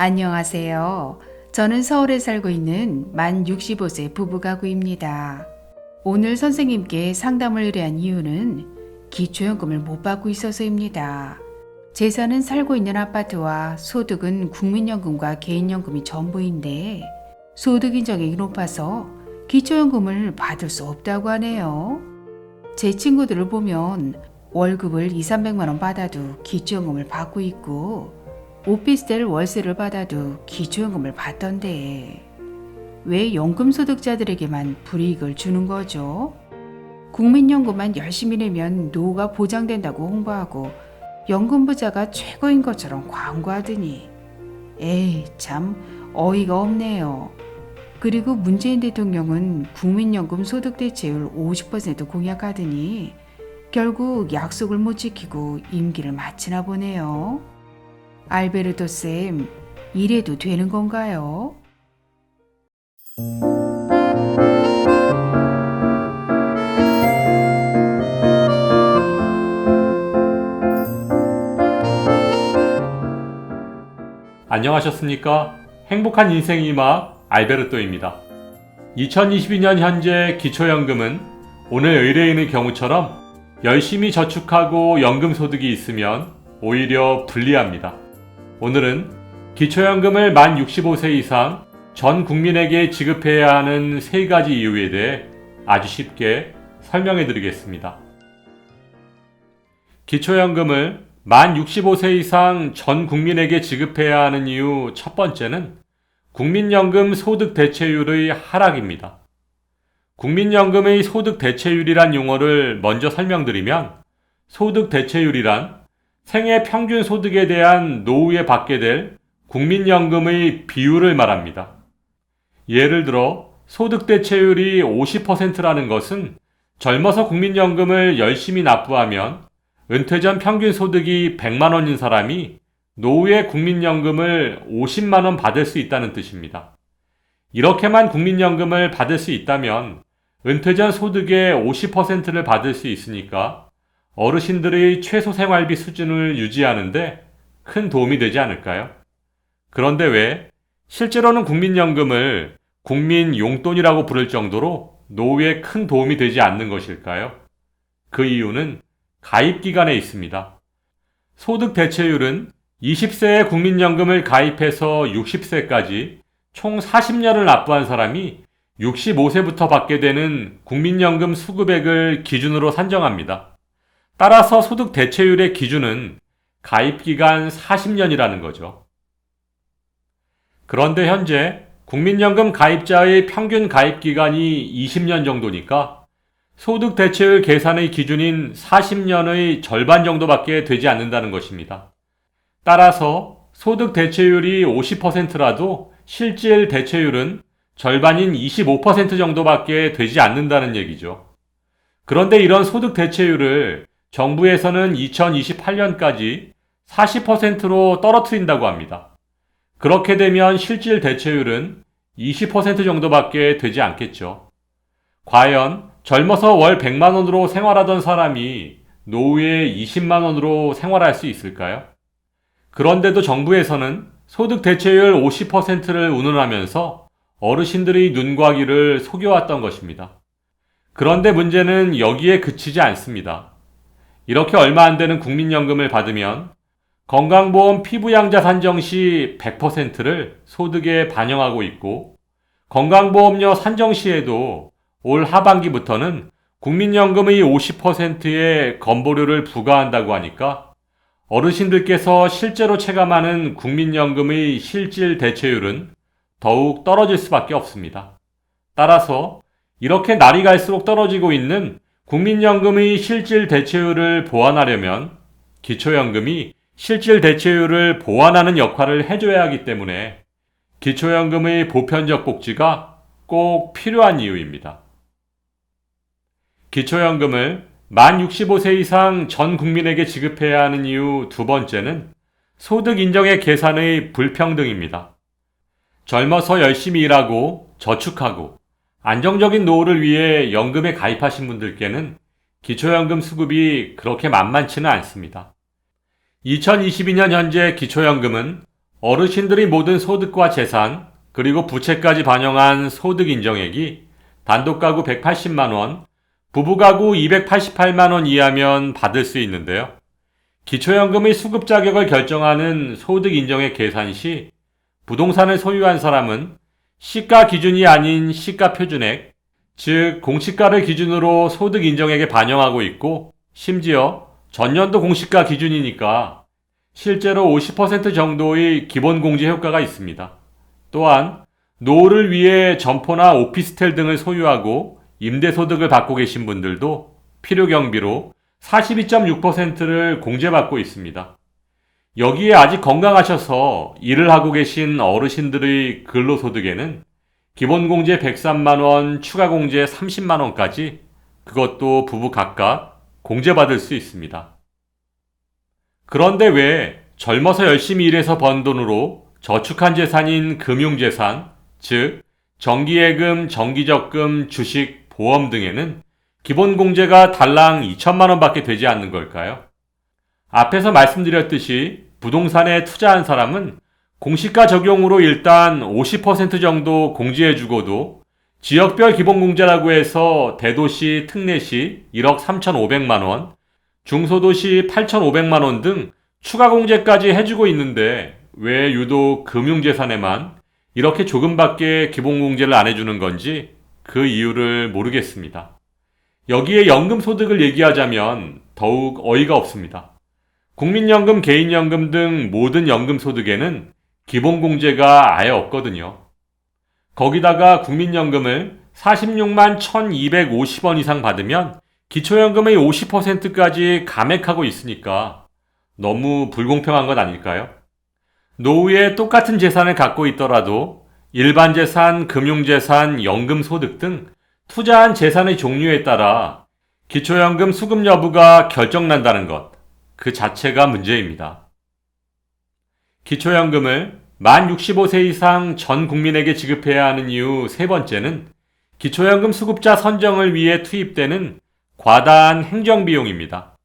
안녕하세요. 저는 서울에 살고 있는 만 65세 부부가구입니다. 오늘 선생님께 상담을 의뢰한 이유는 기초연금을 못 받고 있어서입니다. 재산은 살고 있는 아파트와 소득은 국민연금과 개인연금이 전부인데 소득 인정액이 높아서 기초연금을 받을 수 없다고 하네요. 제 친구들을 보면 월급을 200~300만 원 받아도 기초연금을 받고 있고 오피스텔 월세를 받아도 기초연금을 받던데 왜 연금소득자들에게만 불이익을 주는 거죠? 국민연금만 열심히 내면 노후가 보장된다고 홍보하고 연금부자가 최고인 것처럼 광고하더니 에이 참 어이가 없네요. 그리고 문재인 대통령은 국민연금 소득대체율 50% 공약하더니 결국 약속을 못 지키고 임기를 마치나 보네요. 알베르토 쌤, 이래도 되는 건가요? 안녕하셨습니까? 행복한 인생의 음악 알베르토입니다. 2022년 현재 기초연금은 오늘 의뢰인의 경우처럼 열심히 저축하고 연금소득이 있으면 오히려 불리합니다. 오늘은 기초연금을 만 65세 이상 전 국민에게 지급해야 하는 3가지 이유에 대해 아주 쉽게 설명해 드리겠습니다. 기초연금을 만 65세 이상 전 국민에게 지급해야 하는 이유 첫 번째는 국민연금 소득 대체율의 하락입니다. 국민연금의 소득 대체율이란 용어를 먼저 설명드리면 소득 대체율이란 생애 평균 소득에 대한 노후에 받게 될 국민연금의 비율을 말합니다. 예를 들어 소득 대체율이 50%라는 것은 젊어서 국민연금을 열심히 납부하면 은퇴 전 평균 소득이 100만 원인 사람이 노후에 국민연금을 50만 원 받을 수 있다는 뜻입니다. 이렇게만 국민연금을 받을 수 있다면 은퇴 전 소득의 50%를 받을 수 있으니까 어르신들의 최소 생활비 수준을 유지하는데 큰 도움이 되지 않을까요? 그런데 왜 실제로는 국민연금을 국민 용돈이라고 부를 정도로 노후에 큰 도움이 되지 않는 것일까요? 그 이유는 가입기간에 있습니다. 소득 대체율은 20세에 국민연금을 가입해서 60세까지 총 40년을 납부한 사람이 65세부터 받게 되는 국민연금 수급액을 기준으로 산정합니다. 따라서 소득 대체율의 기준은 가입기간 40년이라는 거죠. 그런데 현재 국민연금 가입자의 평균 가입기간이 20년 정도니까 소득 대체율 계산의 기준인 40년의 절반 정도밖에 되지 않는다는 것입니다. 따라서 소득 대체율이 50%라도 실질 대체율은 절반인 25% 정도밖에 되지 않는다는 얘기죠. 그런데 이런 소득 대체율을 정부에서는 2028년까지 40%로 떨어뜨린다고 합니다. 그렇게 되면 실질 대체율은 20% 정도밖에 되지 않겠죠. 과연 젊어서 월 100만 원으로 생활하던 사람이 노후에 20만 원으로 생활할 수 있을까요? 그런데도 정부에서는 소득 대체율 50%를 운운하면서 어르신들의 눈과 귀를 속여왔던 것입니다. 그런데 문제는 여기에 그치지 않습니다. 이렇게 얼마 안 되는 국민연금을 받으면 건강보험 피부양자 산정 시 100%를 소득에 반영하고 있고 건강보험료 산정 시에도 올 하반기부터는 국민연금의 50%의 건보료를 부과한다고 하니까 어르신들께서 실제로 체감하는 국민연금의 실질 대체율은 더욱 떨어질 수밖에 없습니다. 따라서 이렇게 날이 갈수록 떨어지고 있는 국민연금의 실질 대체율을 보완하려면 기초연금이 실질 대체율을 보완하는 역할을 해줘야 하기 때문에 기초연금의 보편적 복지가 꼭 필요한 이유입니다. 기초연금을 만 65세 이상 전 국민에게 지급해야 하는 이유 두 번째는 소득 인정의 계산의 불평등입니다. 젊어서 열심히 일하고 저축하고 안정적인 노후를 위해 연금에 가입하신 분들께는 기초연금 수급이 그렇게 만만치는 않습니다. 2022년 현재 기초연금은 어르신들이 모든 소득과 재산, 그리고 부채까지 반영한 소득 인정액이 단독 가구 180만 원, 부부 가구 288만 원 이하면 받을 수 있는데요. 기초연금의 수급 자격을 결정하는 소득 인정액 계산 시 부동산을 소유한 사람은 시가 기준이 아닌 시가 표준액, 즉 공시가를 기준으로 소득 인정액에 반영하고 있고, 심지어 전년도 공시가 기준이니까 실제로 50% 정도의 기본 공제 효과가 있습니다. 또한 노후를 위해 점포나 오피스텔 등을 소유하고 임대소득을 받고 계신 분들도 필요 경비로 42.6%를 공제받고 있습니다. 여기에 아직 건강하셔서 일을 하고 계신 어르신들의 근로소득에는 기본공제 103만원, 추가공제 30만원까지 그것도 부부 각각 공제받을 수 있습니다. 그런데 왜 젊어서 열심히 일해서 번 돈으로 저축한 재산인 금융재산, 즉 정기예금, 정기적금, 주식, 보험 등에는 기본공제가 달랑 2천만원 밖에 되지 않는 걸까요? 앞에서 말씀드렸듯이 부동산에 투자한 사람은 공시가 적용으로 일단 50% 정도 공제해주고도 지역별 기본공제라고 해서 대도시, 특례시 1억 3,500만원, 중소도시 8,500만원 등 추가 공제까지 해주고 있는데 왜 유독 금융재산에만 이렇게 조금밖에 기본공제를 안 해주는 건지 그 이유를 모르겠습니다. 여기에 연금소득을 얘기하자면 더욱 어이가 없습니다. 국민연금, 개인연금 등 모든 연금소득에는 기본공제가 아예 없거든요. 거기다가 국민연금을 46만 1,250원 이상 받으면 기초연금의 50%까지 감액하고 있으니까 너무 불공평한 것 아닐까요? 노후에 똑같은 재산을 갖고 있더라도 일반 재산, 금융재산, 연금소득 등 투자한 재산의 종류에 따라 기초연금 수급 여부가 결정난다는 것, 그 자체가 문제입니다. 기초연금을 만 65세 이상 전 국민에게 지급해야 하는 이유 세 번째는 기초연금 수급자 선정을 위해 투입되는 과다한 행정비용입니다.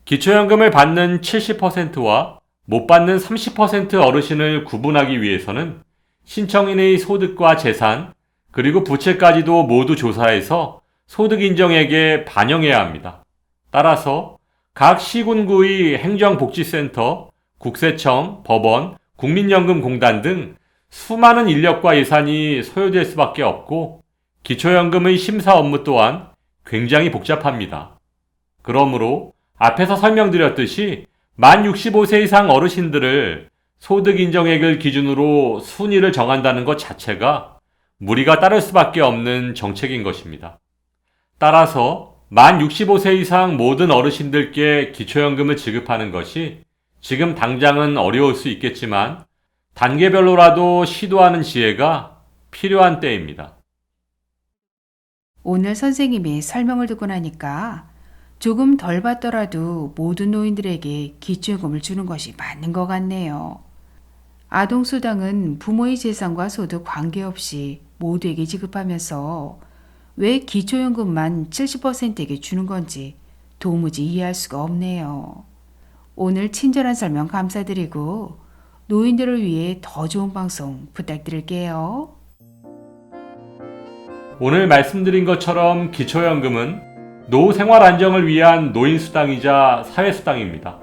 기초연금을 받는 70%와 못 받는 30% 어르신을 구분하기 위해서는 신청인의 소득과 재산, 그리고 부채까지도 모두 조사해서 소득인정액에 반영해야 합니다. 따라서 각 시군구의 행정복지센터, 국세청, 법원, 국민연금공단 등 수많은 인력과 예산이 소요될 수밖에 없고 기초연금의 심사 업무 또한 굉장히 복잡합니다. 그러므로 앞에서 설명드렸듯이 만 65세 이상 어르신들을 소득인정액을 기준으로 순위를 정한다는 것 자체가 무리가 따를 수밖에 없는 정책인 것입니다. 따라서 만 65세 이상 모든 어르신들께 기초연금을 지급하는 것이 지금 당장은 어려울 수 있겠지만 단계별로라도 시도하는 지혜가 필요한 때입니다. 오늘 선생님의 설명을 듣고 나니까 조금 덜 받더라도 모든 노인들에게 기초연금을 주는 것이 맞는 것 같네요. 아동수당은 부모의 재산과 소득 관계없이 모두에게 지급하면서 왜 기초연금만 70%에게 주는 건지 도무지 이해할 수가 없네요. 오늘 친절한 설명 감사드리고 노인들을 위해 더 좋은 방송 부탁드릴게요. 오늘 말씀드린 것처럼 기초연금은 노후 생활 안정을 위한 노인수당이자 사회수당입니다.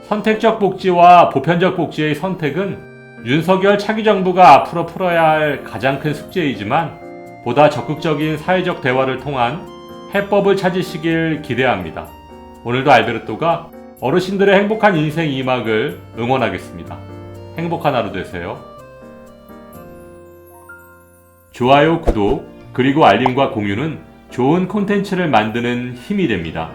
선택적 복지와 보편적 복지의 선택은 윤석열 차기 정부가 앞으로 풀어야 할 가장 큰 숙제이지만 보다 적극적인 사회적 대화를 통한 해법을 찾으시길 기대합니다. 오늘도 알베르토가 어르신들의 행복한 인생 2막을 응원하겠습니다. 행복한 하루 되세요. 좋아요, 구독, 그리고 알림과 공유는 좋은 콘텐츠를 만드는 힘이 됩니다.